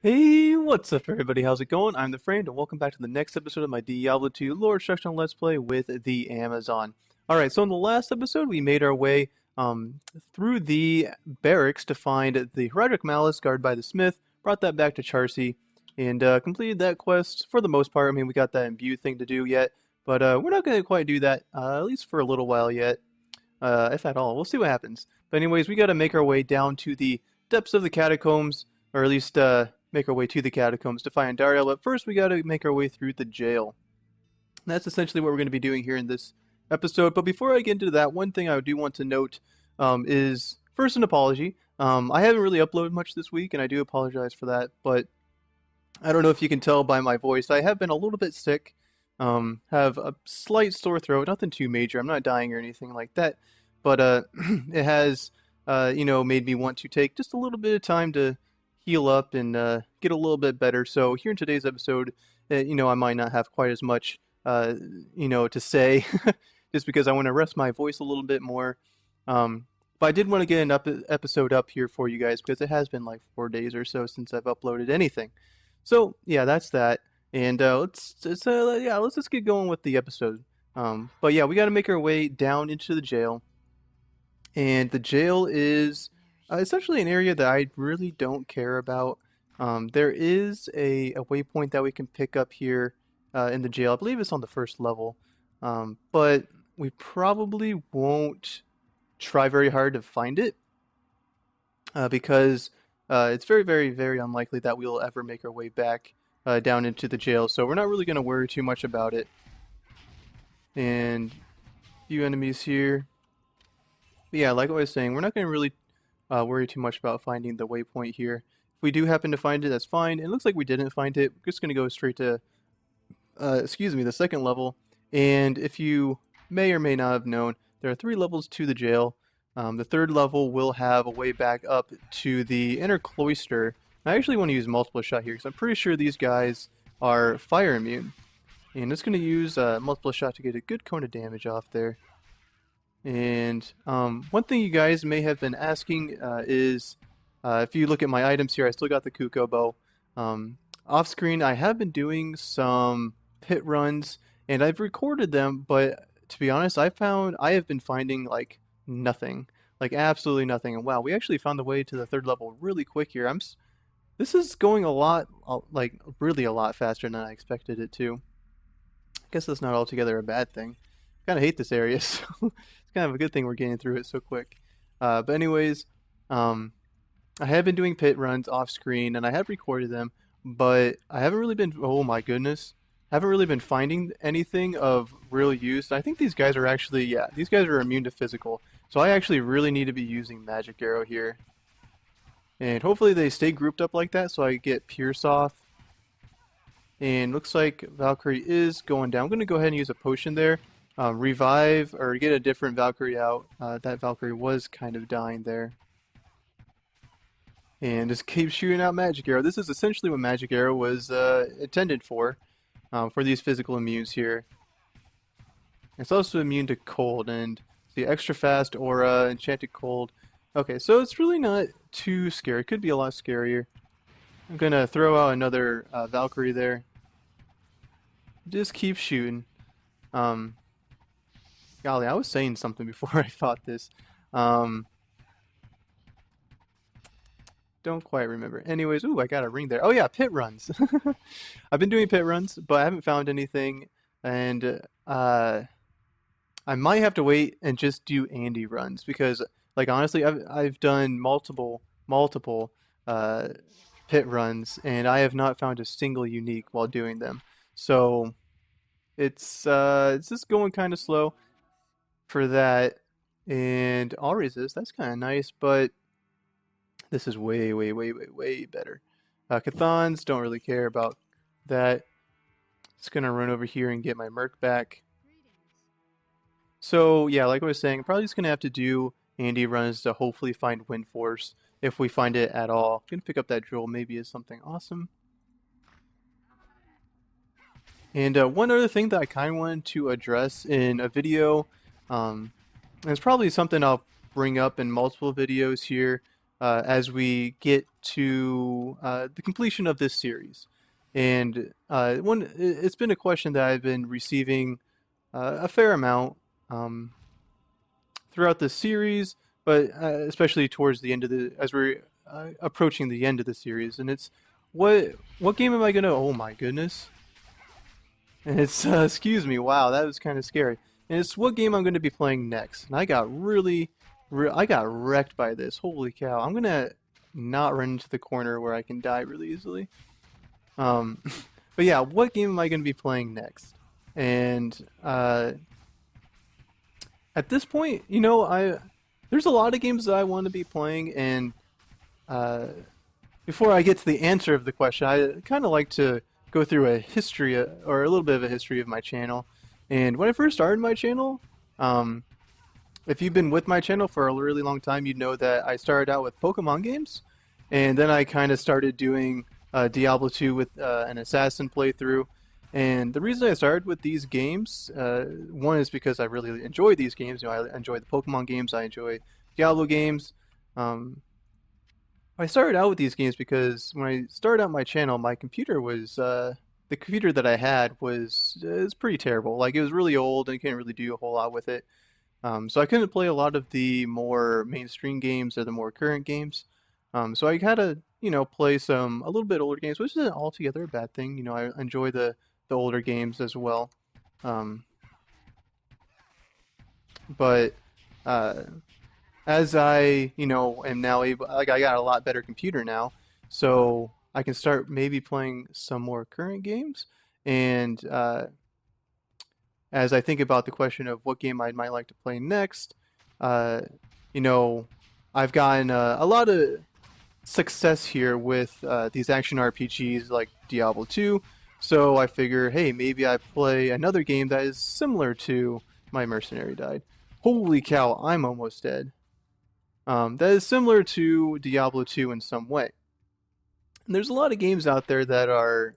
Hey, what's up everybody? How's it going? I'm the Friend, and welcome back to the next episode of my Diablo 2 lore instructional Let's Play with the Amazon. Alright, so in the last episode we made our way through the barracks to find the Herodic Malice guarded by the Smith, brought that back to Charcy, and completed that quest for the most part. I mean, we got that imbue thing to do yet, but we're not going to quite do that, at least for a little while yet, if at all. We'll see what happens. But anyways, we got to make our way down to the depths of the catacombs, or at least make our way to the catacombs to find Dario, but first we gotta make our way through the jail. And that's essentially what we're going to be doing here in this episode. But before I get into that, one thing I do want to note is first an apology. I haven't really uploaded much this week, and I do apologize for that, but I don't know if you can tell by my voice. I have been a little bit sick, have a slight sore throat, nothing too major. I'm not dying or anything like that, but it has, made me want to take just a little bit of time to heal up and get a little bit better. So here in today's episode, I might not have quite as much, to say, just because I want to rest my voice a little bit more. But I did want to get an episode up here for you guys because it has been like 4 days or so since I've uploaded anything. So yeah, that's that. And let's just get going with the episode. But yeah, we got to make our way down into the jail, and the jail is essentially an area that I really don't care about. There is a waypoint that we can pick up here in the jail. I believe it's on the first level, but we probably won't try very hard to find it because it's very, very, very unlikely that we'll ever make our way back down into the jail. So we're not really going to worry too much about it. And a few enemies here. But yeah, like I was saying, we're not going to really worry too much about finding the waypoint here. If we do happen to find it, that's fine. It looks like we didn't find it. We're just going to go straight to, the second level. And if you may or may not have known, there are 3 levels to the jail. The third level will have a way back up to the Inner Cloister. I actually want to use multiple shot here because I'm pretty sure these guys are fire immune. And it's going to use multiple shot to get a good cone of damage off there. And one thing you guys may have been asking is, if you look at my items here, I still got the Kuko bow. Off screen, I have been doing some pit runs, and I've recorded them, but to be honest, I have been finding like nothing, like absolutely nothing. And wow, we actually found the way to the third level really quick here. This is going a lot, like really a lot faster than I expected it to. I guess that's not altogether a bad thing. I kind of hate this area, so it's kind of a good thing we're getting through it so quick. But anyways, I have been doing pit runs off screen, and I have recorded them, but I haven't really been, oh my goodness, haven't really been finding anything of real use. I think these guys are actually, yeah, these guys are immune to physical, so I actually really need to be using Magic Arrow here. And hopefully they stay grouped up like that so I get Pierce off. And looks like Valkyrie is going down. I'm going to go ahead and use a potion there. Revive or get a different Valkyrie out. That Valkyrie was kind of dying there. And just keep shooting out Magic Arrow. This is essentially what Magic Arrow was intended for these physical immunes here. It's also immune to cold and the extra fast aura, enchanted cold. Okay, so it's really not too scary. It could be a lot scarier. I'm gonna throw out another Valkyrie there. Just keep shooting. Golly, I was saying something before I thought this. Don't quite remember. Anyways, ooh, I got a ring there. Oh yeah, pit runs. I've been doing pit runs, but I haven't found anything, and I might have to wait and just do Andy runs because, like, honestly, I've done multiple pit runs, and I have not found a single unique while doing them. So it's just going kind of slow for that. And all resist, that's kind of nice, but this is way, way, way, way, way better. Cathons, don't really care about that. Just gonna run over here and get my Merc back. So yeah, like I was saying, I'm probably just gonna have to do Andy runs to hopefully find Wind Force, if we find it at all. I'm gonna pick up that drill, maybe as something awesome. And one other thing that I kind of wanted to address in a video, and it's probably something I'll bring up in multiple videos here as we get to the completion of this series. And it's been a question that I've been receiving a fair amount um, throughout the series, but especially towards the end of as we're approaching the end of the series. And it's what game am I gonna? Oh my goodness! And it's excuse me, wow, that was kind of scary. And it's what game I'm going to be playing next. And I got I got wrecked by this. Holy cow! I'm gonna not run into the corner where I can die really easily. Um, but yeah, what game am I going to be playing next? And at this point, there's a lot of games that I want to be playing, and uh, before I get to the answer of the question, I kind of like to go through a history or a little bit of a history of my channel. And when I first started my channel, um, if you've been with my channel for a really long time, you'd know that I started out with Pokemon games, and then I kind of started doing Diablo 2 with an assassin playthrough. And the reason I started with these games, one is because I really enjoy these games. I enjoy the Pokemon games, I enjoy Diablo games. Um, I started out with these games because when I started out my channel, my computer was the computer that I had was pretty terrible. Like it was really old and you couldn't really do a whole lot with it. So I couldn't play a lot of the more mainstream games or the more current games. So I had to, play a little bit older games, which isn't altogether a bad thing. I enjoy the older games as well. Um, but uh, as I, am now able, like I got a lot better computer now, so I can start maybe playing some more current games. And as I think about the question of what game I might like to play next, uh, you know, I've gotten a lot of success here with these action RPGs like Diablo 2. So I figure, hey, maybe I play another game that is similar to My Mercenary Died. Holy cow, I'm almost dead. That is similar to Diablo 2 in some way. And there's a lot of games out there that are,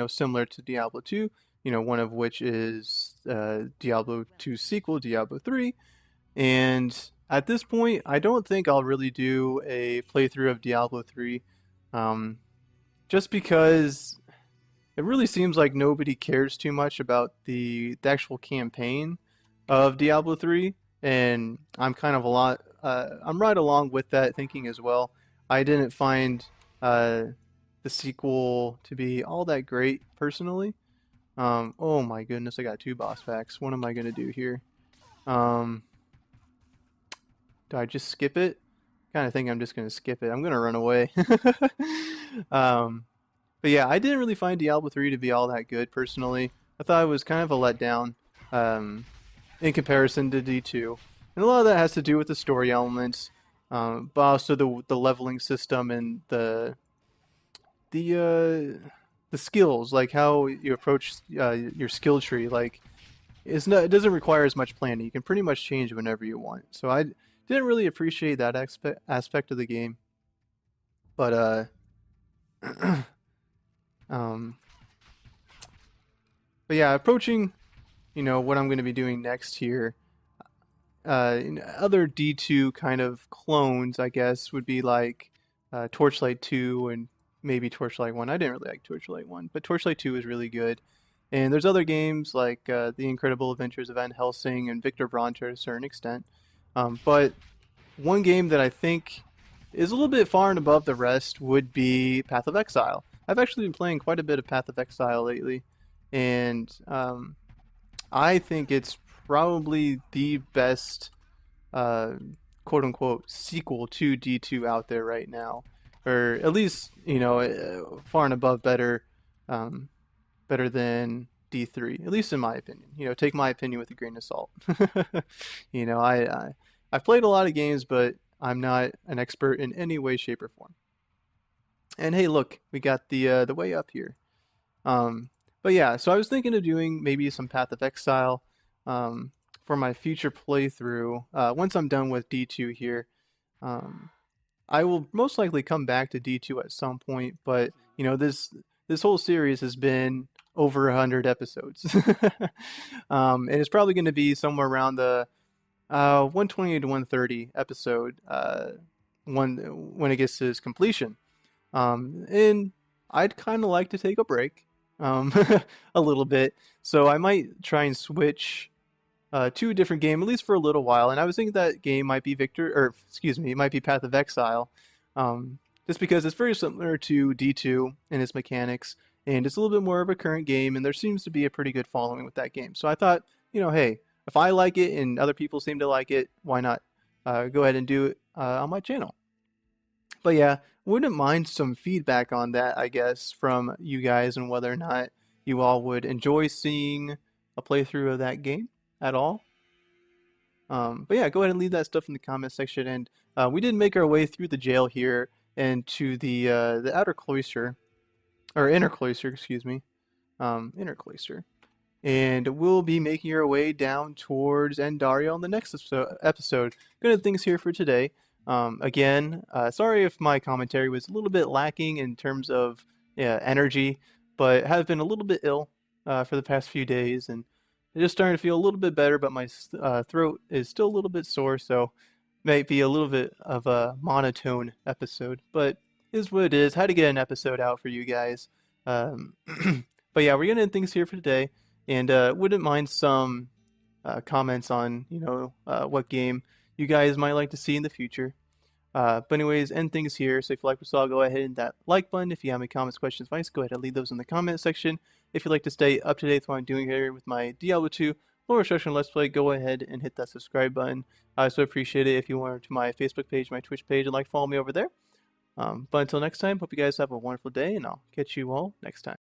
similar to Diablo 2. One of which is Diablo 2 sequel, Diablo 3. And at this point, I don't think I'll really do a playthrough of Diablo 3, just because it really seems like nobody cares too much about the actual campaign of Diablo 3, and I'm kind of I'm right along with that thinking as well. I didn't find the sequel to be all that great personally. Oh my goodness, I got two boss packs. What am I gonna do here? Um, do I just skip it? Kind of think I'm just gonna skip it. I'm gonna run away. um, but yeah, I didn't really find Diablo 3 to be all that good personally. I thought it was kind of a letdown in comparison to D2. And a lot of that has to do with the story elements, but also the leveling system and the skills, like how you approach your skill tree. Like it doesn't require as much planning. You can pretty much change whenever you want. So I didn't really appreciate that aspect of the game. But um, but yeah, approaching, what I'm going to be doing next here. Other D2 kind of clones, I guess, would be like Torchlight 2 and maybe Torchlight 1. I didn't really like Torchlight 1, but Torchlight 2 is really good. And there's other games like The Incredible Adventures of Van Helsing and Victor Braun to a certain extent. But one game that I think is a little bit far and above the rest would be Path of Exile. I've actually been playing quite a bit of Path of Exile lately, and I think it's probably the best quote unquote sequel to D2 out there right now, or at least far and above better than D3, at least in my opinion. Take my opinion with a grain of salt. I've played a lot of games, but I'm not an expert in any way, shape, or form. And hey, look, we got the way up here. But yeah, so I was thinking of doing maybe some Path of Exile for my future playthrough. Once I'm done with D2 here, I will most likely come back to D2 at some point. But this whole series has been over 100 episodes, and it's probably going to be somewhere around the 120 to 130 episode when it gets to its completion. And I'd kind of like to take a break, um, a little bit. So I might try and switch to a different game, at least for a little while. And I was thinking that game might be it might be Path of Exile, just because it's very similar to D2 in its mechanics, and it's a little bit more of a current game, and there seems to be a pretty good following with that game. So I thought, hey, if I like it and other people seem to like it, why not go ahead and do it on my channel? But yeah, wouldn't mind some feedback on that, I guess, from you guys and whether or not you all would enjoy seeing a playthrough of that game at all. But yeah, go ahead and leave that stuff in the comment section. And we did make our way through the jail here and to the outer cloister, or inner cloister, excuse me, inner cloister. And we'll be making our way down towards Endaria on the next episode. Good things here for today. Again, sorry if my commentary was a little bit lacking in terms of energy, but have been a little bit ill for the past few days, and just starting to feel a little bit better, but my throat is still a little bit sore, so might be a little bit of a monotone episode, but is what it is. Had to get an episode out for you guys. Um, but yeah, we're gonna end things here for today, and wouldn't mind some comments on what game you guys might like to see in the future. But anyways, end things here. So if you like what you saw, go ahead and hit that like button. If you have any comments, questions, advice, go ahead and leave those in the comment section. If you'd like to stay up to date with what I'm doing here with my Diablo 2 Lore Destruction Let's Play, go ahead and hit that subscribe button. I so appreciate it if you went to my Facebook page, my Twitch page, and follow me over there. But until next time, hope you guys have a wonderful day, and I'll catch you all next time.